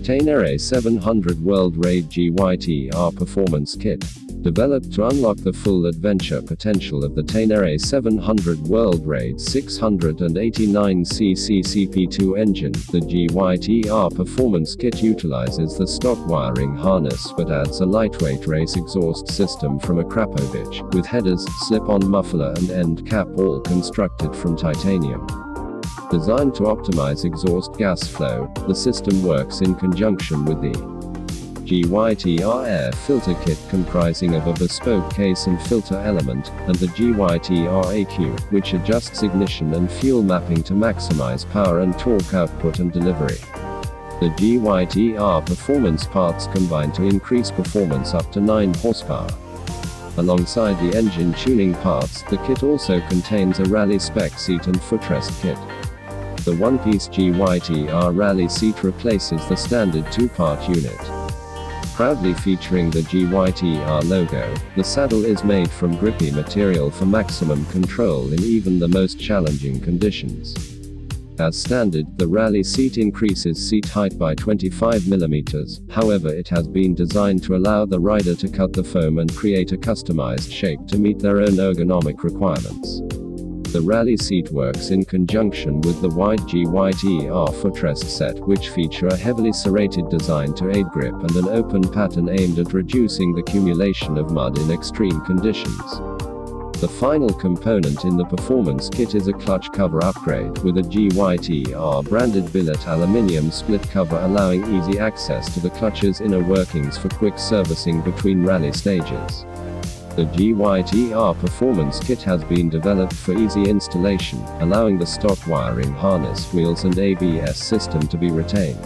Tenere 700 World Raid GYTR Performance Kit. Developed to unlock the full adventure potential of the Tenere 700 World Raid 689cc CP2 engine, the GYTR Performance Kit utilizes the stock wiring harness but adds a lightweight race exhaust system from Akrapovic, with headers, slip-on muffler and end cap all constructed from titanium. Designed to optimize exhaust gas flow, the system works in conjunction with the GYTR air filter kit comprising of a bespoke case and filter element, and the GYTR AQ, which adjusts ignition and fuel mapping to maximize power and torque output and delivery. The GYTR performance parts combine to increase performance up to 9 horsepower. Alongside the engine tuning parts, the kit also contains a rally spec seat and footrest kit. The one-piece GYTR rally seat replaces the standard 2-part unit. Proudly featuring the GYTR logo, the saddle is made from grippy material for maximum control in even the most challenging conditions. As standard, the rally seat increases seat height by 25 mm, however it has been designed to allow the rider to cut the foam and create a customized shape to meet their own ergonomic requirements. The rally seat works in conjunction with the wide GYTR footrest set, which feature a heavily serrated design to aid grip and an open pattern aimed at reducing the accumulation of mud in extreme conditions. The final component in the performance kit is a clutch cover upgrade, with a GYTR branded billet aluminium split cover allowing easy access to the clutch's inner workings for quick servicing between rally stages. The GYTR performance kit has been developed for easy installation, allowing the stock wiring harness, wheels and ABS system to be retained.